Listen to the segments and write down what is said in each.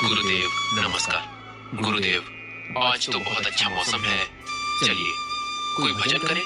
गुरुदेव नमस्कार। गुरुदेव आज तो बहुत अच्छा मौसम है, चलिए कोई भजन करें।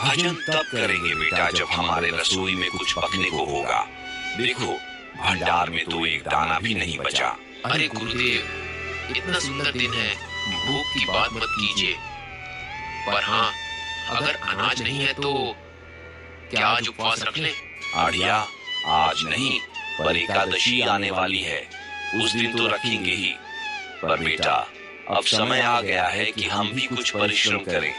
भजन तब करेंगे बेटा जब हमारे रसोई में कुछ पकने को होगा। देखो भंडार में तो एक दाना भी नहीं बचा। अरे गुरुदेव इतना सुंदर दिन है, भूख की बात मत कीजिए। पर हाँ, अगर अनाज नहीं है तो क्या आज उपवास रख लें? आड़िया आज नहीं, पर एकादशी आने वाली है, उस दिन तो रखेंगे ही। पर बेटा अब समय आ गया है कि हम भी कुछ परिश्रम करें।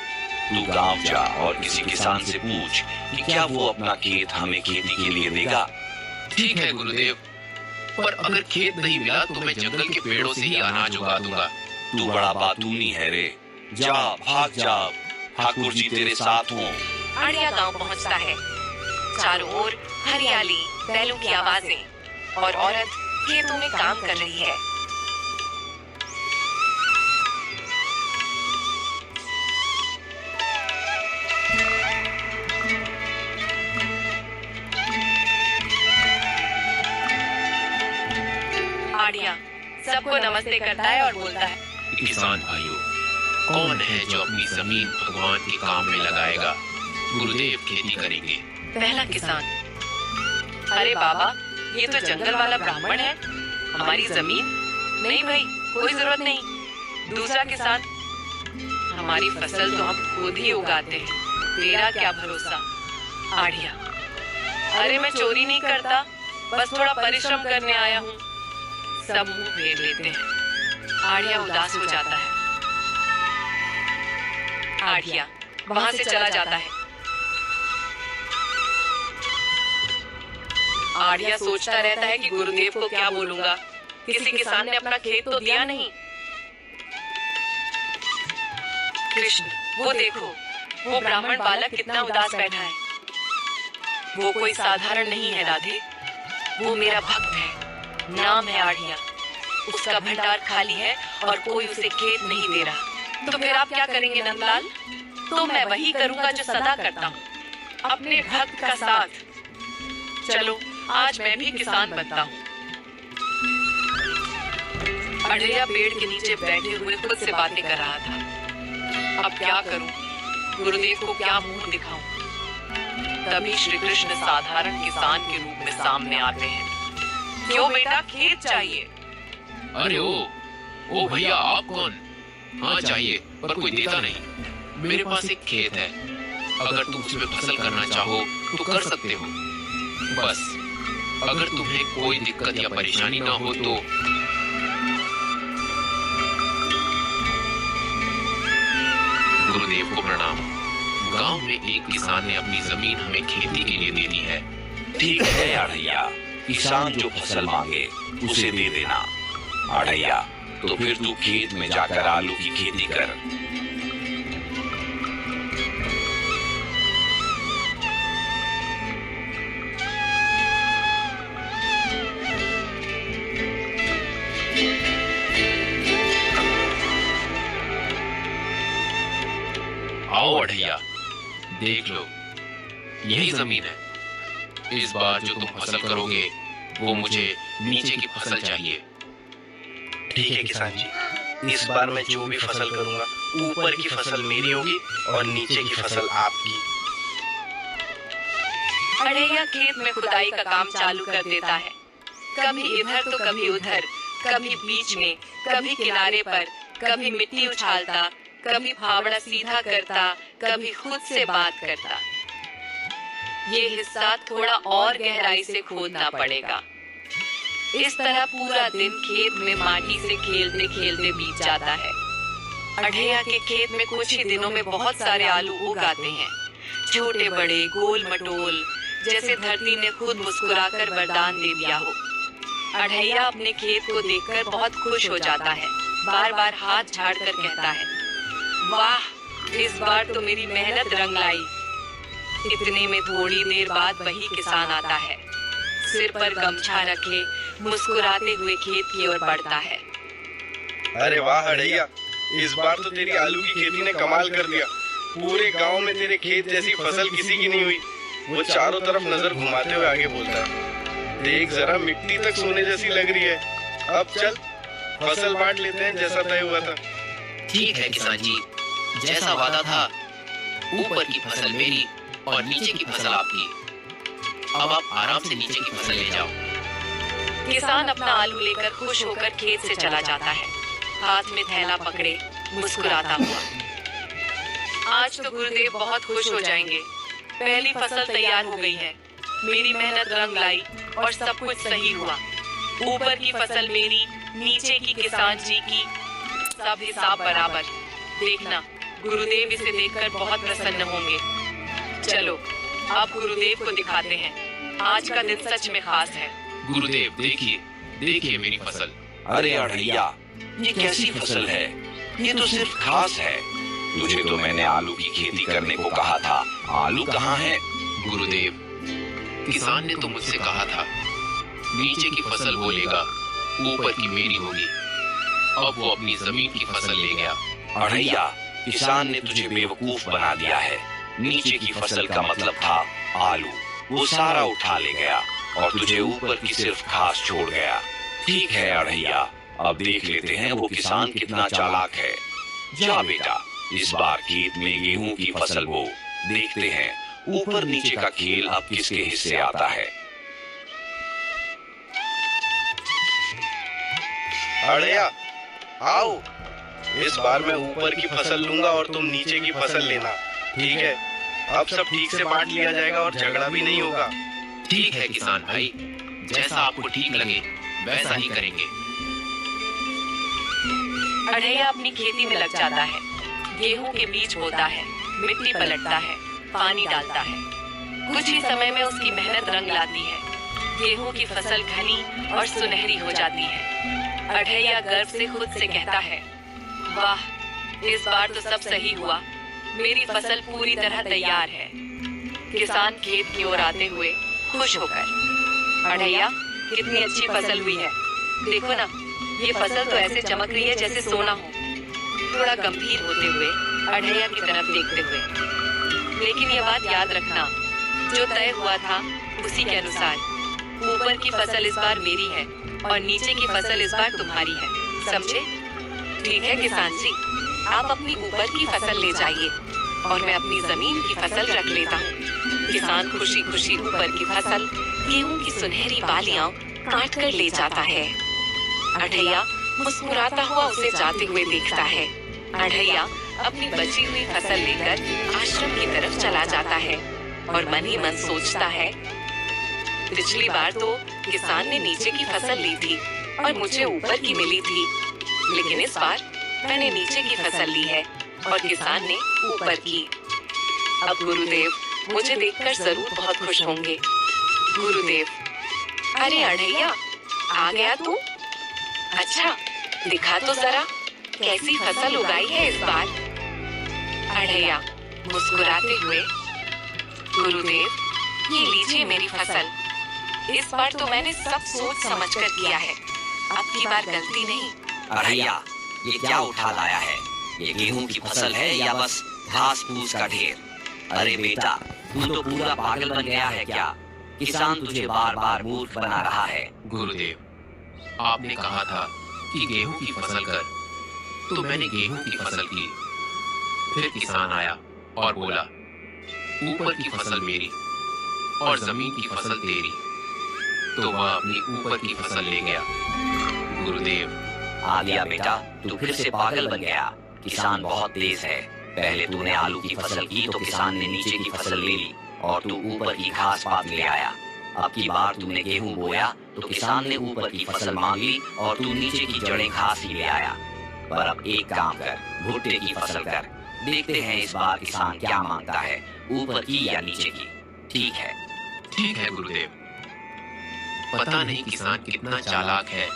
तू गांव जा और किसी किसान से पूछ कि क्या वो अपना खेत हमें खेती के लिए देगा। ठीक है गुरुदेव, पर अगर खेत नहीं मिला तो मैं जंगल के पेड़ों से ही अनाज उगा दूंगा। तू बड़ा बातूनी है रे, जा भाग जा, ठाकुर जी तेरे साथ हों। आड़िया गांव पहुंचता है। चारों ओर हरियाली, बैलों की आवाजें और औरत खेतों में काम कर रही है। आड़िया सबको नमस्ते करता है और बोलता है, किसान भाइयों, कौन है जो अपनी जमीन भगवान के काम में लगाएगा? गुरुदेव खेती करेंगे। पहला किसान, अरे बाबा ये तो जंगल वाला ब्राह्मण है, हमारी जमीन नहीं भाई, कोई जरूरत नहीं। दूसरा किसान, हमारी फसल तो हम खुद ही उगाते हैं, तेरा क्या भरोसा। आड़िया, अरे मैं चोरी नहीं करता, बस थोड़ा परिश्रम करने आया हूँ। सब मुंह फेर लेते हैं। आड़िया उदास हो जाता है। आड़िया वहां से चला जाता है। आड़िया सोचता रहता है कि गुरुदेव को क्या बोलूंगा, किसी किसान ने अपना खेत तो दिया नहीं। कृष्ण, वो देखो, वो ब्राह्मण बालक कितना उदास बैठा है। वो कोई साधारण नहीं है राधे, वो मेरा भक्त है, नाम है आड़िया। उसका भंडार खाली है और कोई उसे खेत नहीं दे रहा। तो फिर आप क्या करेंगे नंदलाल? तो मैं वही करूंगा जो सदा करता हूँ, अपने भक्त का साथ। चलो आज मैं भी किसान बनता हूँ। आड़िया पेड़ के नीचे बैठे हुए खुद से बातें कर रहा था। अब क्या करूं? गुरुदेव को क्या मुंह दिखाऊं? तभी श्री कृष्ण साधारण किसान के रूप में सामने आते हैं। क्यों बेटा, खेत चाहिए? अरे ओ भैया, आप कौन? हाँ चाहिए, पर कोई देता नहीं। मेरे पास एक खेत है, अगर तुम उसमें फसल करना चाहो तो कर सकते हो। बस अगर तुम्हें कोई दिक्कत या परेशानी ना हो तो। गुरुदेव को प्रणाम। गांव में एक किसान ने अपनी जमीन हमें खेती के लिए दे दी है। ठीक है आड़िया, किसान जो फसल मांगे उसे दे देना। आड़िया तो फिर तू खेत में जाकर आलू की खेती कर। आओ अढ़ैया, देख लो, यही जमीन है। इस बार जो तुम फसल करोगे वो मुझे नीचे की फसल चाहिए। ठीक है किसान जी, इस बार मैं जो भी फसल करूंगा ऊपर की फसल मेरी होगी और नीचे की फसल आपकी। अड़ैया खेत में खुदाई का काम चालू कर देता है। कभी इधर तो कभी उधर, कभी बीच में, कभी किनारे पर, कभी मिट्टी उछालता, कभी फावड़ा सीधा करता, कभी खुद से बात करता। ये हिस्सा थोड़ा और गहराई से खोदना पड़ेगा। इस तरह पूरा दिन खेत में माटी से खेलते खेलते बीत जाता है। अढ़ैया के खेत में कुछ ही दिनों में बहुत सारे आलू उग आते हैं, छोटे बड़े, गोल मटोल, जैसे धरती ने खुद मुस्कुराकर वरदान दे दिया हो। अढ़ैया अपने खेत को देखकर बहुत खुश हो जाता है, बार बार हाथ झाड़कर कहता है, वाह, इस बार तो मेरी मेहनत रंग लाई। इतने में थोड़ी देर बाद वही किसान आता है, सिर पर गमछा रखे मुस्कुराते हुए खेत की ओर बढ़ता है। अरे वाह अड़ैया, इस बार तो तेरी आलू की खेती ने कमाल कर दिया। पूरे गांव में तेरे खेत जैसी फसल किसी की नहीं हुई। वो चारों तरफ नजर घुमाते हुए आगे बोलता है, देख जरा, मिट्टी तक सोने जैसी लग रही है। अब चल, फसल बांट लेते हैं जैसा तय हुआ था। ठीक है किसान जी, जैसा वादा था, ऊपर की फसल मेरी और नीचे की फसल आपकी। अब आप आराम से नीचे की फसल ले जाओ। किसान अपना आलू लेकर खुश होकर खेत से चला जाता है, हाथ में थैला पकड़े मुस्कुराता हुआ। आज तो गुरुदेव बहुत खुश हो जाएंगे। पहली फसल तैयार हो गई है, मेरी मेहनत रंग लाई और सब कुछ सही हुआ। ऊपर की फसल मेरी, नीचे की किसान जी की, सब हिसाब बराबर। देखना, गुरुदेव इसे देखकर बहुत प्रसन्न होंगे। चलो अब गुरुदेव को दिखाते हैं, आज का दिन सच में खास है। गुरुदेव देखिए, देखिए मेरी फसल। अरे अढ़ैया, ये कैसी फसल है? ये तो सिर्फ घास है। तुझे तो मैंने आलू की खेती करने को कहा था, आलू कहाँ है? गुरुदेव, किसान ने तो मुझसे कहा था नीचे की फसल वो लेगा, ऊपर की मेरी होगी। अब वो अपनी जमीन की फसल ले गया। अढ़ैया, किसान ने तुझे बेवकूफ बना दिया है। नीचे की फसल का मतलब था आलू, वो सारा उठा ले गया और तुझे ऊपर की सिर्फ घास छोड़ गया। ठीक है अढ़ैया, अब देख लेते हैं वो किसान कितना चालाक है। जा बेटा, इस बार खेत में गेहूं की फसल बो, देखते हैं ऊपर नीचे का खेल अब किसके हिस्से आता है। अड़िया, आओ, इस बार मैं ऊपर की फसल लूंगा और तुम नीचे की फसल लेना, ठीक है? अब सब ठीक से बांट लिया जाएगा और झगड़ा भी नहीं होगा। ठीक है किसान भाई, जैसा आपको ठीक लगे वैसा ही करेंगे। अढ़ैया अपनी खेती में लग जाता है, गेहूं के बीज बोता है, मिट्टी पलटता है, पानी डालता है। कुछ ही समय में उसकी मेहनत रंग लाती है, गेहूं की फसल घनी और सुनहरी हो जाती है। अढ़ैया गर्व से खुद से कहता है, वाह, इस बार तो सब सही हुआ, मेरी फसल पूरी तरह तैयार है। किसान खेत की ओर आते हुए खुश होकर, अढ़ैया कितनी अच्छी फसल हुई है, देखो ना, ये फसल तो ऐसे चमक रही है जैसे सोना हो। थोड़ा गंभीर होते हुए अढ़ैया की तरफ देखते हुए, लेकिन ये बात याद रखना, जो तय हुआ था उसी के अनुसार ऊपर की फसल इस बार मेरी है और नीचे की फसल इस बार तुम्हारी है, समझे? ठीक है किसान जी, आप अपनी ऊपर की फसल ले जाइए और मैं अपनी जमीन की फसल रख लेता हूँ। किसान खुशी खुशी ऊपर की फसल, गेहूं की सुनहरी बालियां काट कर ले जाता है। अढ़ैया मुस्कुराता हुआ उसे जाते हुए देखता है। अढ़ैया अपनी बची हुई फसल लेकर आश्रम की तरफ चला जाता है और मन ही मन सोचता है, पिछली बार तो किसान ने नीचे की फसल ली थी और मुझे ऊपर की मिली थी, लेकिन इस बार मैंने नीचे की फसल ली है और किसान ने ऊपर की। अब गुरुदेव मुझे देखकर जरूर बहुत खुश होंगे। गुरुदेव, अरे अढ़ैया, आ गया तू? अच्छा, दिखा तो जरा कैसी फसल उगाई है इस बार। अढ़ैया मुस्कुराते हुए, गुरुदेव, ये लीजिए मेरी फसल, इस बार तो मैंने सब सोच समझकर किया है, अब की बार गलती नहीं। अढ़ैया, ये क्या उठा लाया है? ये गेहूं की फसल है या बस घास फूस का ढेर? अरे बेटा, तू तो पूरा पागल बन गया है क्या? किसान तुझे बार बार मूर्ख बना रहा है। गुरुदेव, आपने कहा था कि गेहूं की फसल कर, तो मैंने गेहूं की फसल की। फिर किसान आया और बोला, ऊपर की फसल मेरी और जमीन की फसल तेरी, तो वह अपनी ऊपर की फसल ले गया। गुरुदेव, आ गया बेटा, तू फिर से पागल बन गया। किसान बहुत तेज है। पहले तूने आलू की फसल की तो किसान ने नीचे की फसल ले ली और तू ऊपर की घास पात ले आया। अब की बार तूने गेहूं बोया तो किसान ने ऊपर की फसल मांग ली और तू नीचे की जड़ें घास ही ले आया। पर अब एक काम कर, भुट्टे की फसल कर। देखते हैं इस बार किसान क्या मांगता है, ऊपर की या नीचे की। ठीक है? ठीक है गुरुदेव। पता नहीं किसान कितना चालाक है,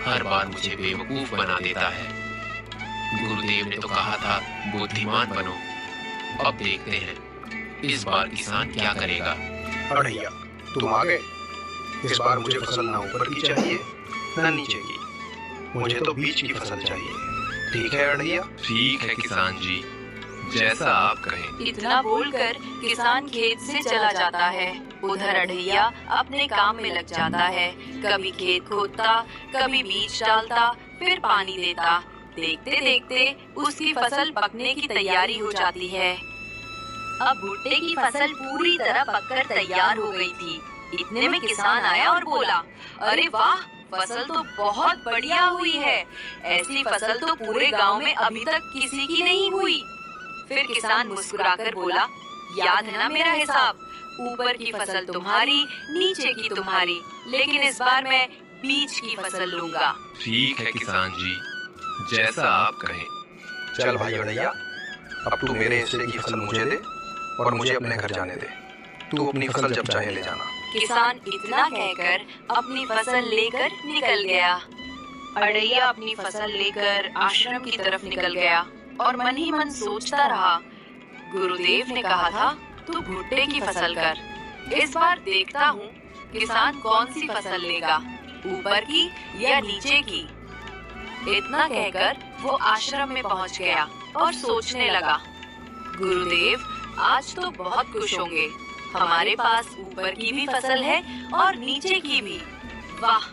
हर बार मुझे बेवकूफ बना देता है। गुरुदेव ने तो कहा था बुद्धिमान बनो। अब देखते हैं इस बार किसान क्या करेगा। अढ़ैया, तुम आ गए। इस बार मुझे फसल ना ऊपर की चाहिए ना नीचे की, मुझे तो बीच की फसल चाहिए। ठीक है अढ़ैया? ठीक है किसान जी, जैसा आप कहें। इतना बोलकर किसान खेत से चला जाता है। उधर अढ़ैया अपने काम में लग जाता है, कभी खेत खोदता, कभी बीज डालता, फिर पानी देता। देखते देखते उसकी फसल पकने की तैयारी हो जाती है। अब भुट्टे की फसल पूरी तरह पककर तैयार हो गई थी। इतने में किसान आया और बोला, अरे वाह, फसल तो बहुत बढ़िया हुई है। ऐसी फसल तो पूरे गांव में अभी तक किसी की नहीं हुई। फिर किसान मुस्कुराकर बोला, याद है ना मेरा हिसाब, ऊपर की फसल तुम्हारी, नीचे की तुम्हारी, लेकिन इस बार मैं बीच की फसल लूंगा। ठीक है किसान जी, जैसा आप कहें। चल भाई बढ़ैया, अब तू मेरे हिस्से की फसल मुझे दे और मुझे अपने घर जाने दे। तू अपनी फसल जब चाहे ले जाना। किसान इतना कहकर अपनी फसल लेकर निकल गया। अड़ैया अपनी फसल लेकर आश्रम की तरफ निकल गया और मन ही मन सोचता रहा, गुरुदेव ने कहा था तू भुट्टे की फसल कर। इस बार देखता हूँ किसान कौन सी फसल लेगा, ऊपर की या नीचे की। इतना कहकर वो आश्रम में पहुँच गया और सोचने लगा, गुरुदेव आज तो बहुत खुश होंगे, हमारे पास ऊपर की भी फसल है और नीचे की भी। वाह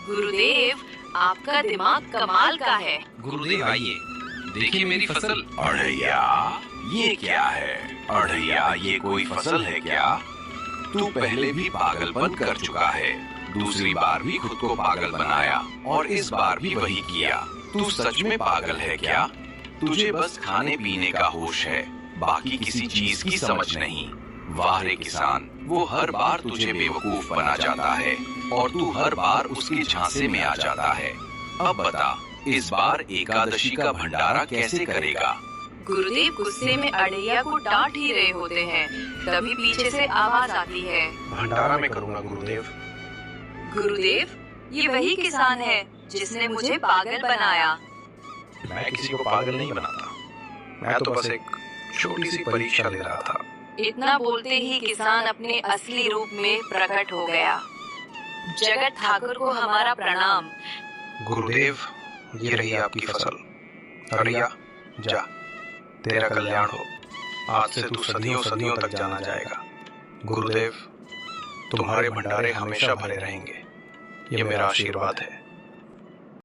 गुरुदेव, आपका दिमाग कमाल का है। गुरुदेव आइए, देखिए मेरी फसल। अड़ैया, ये क्या है? अड़ैया, ये कोई फसल है क्या? तू पहले भी पागलपन कर चुका है, दूसरी बार भी खुद को पागल बनाया और इस बार भी वही किया। तू सच में पागल है क्या? तुझे बस खाने पीने का होश है, बाकी किसी चीज की समझ नहीं। वाह रे किसान, वो हर बार तुझे बेवकूफ बना जाता है और तू हर बार उसके झांसे में आ जाता है। अब बता, इस बार एकादशी का भंडारा कैसे करेगा? गुरुदेव गुस्से में अड़ैया को डांट ही रहे होते हैं, तभी पीछे से आवाज आती है, भंडारा में करूंगा गुरुदेव। गुरुदेव, ये वही किसान है जिसने मुझे पागल बनाया। मैं किसी को पागल नहीं बनाता, मैं तो बस एक छोटी सी परीक्षा ले रहा था। इतना बोलते ही किसान अपने असली रूप में प्रकट हो गया। जगत ठाकुर को हमारा प्रणाम। गुरुदेव, ये रही आपकी फसल। अड़ैया, जा, तेरा कल्याण हो। आज से तू सदियों सदियों तक जाना जाएगा। गुरुदेव, तुम्हारे भंडारे हमेशा भरे रहेंगे, ये मेरा आशीर्वाद है।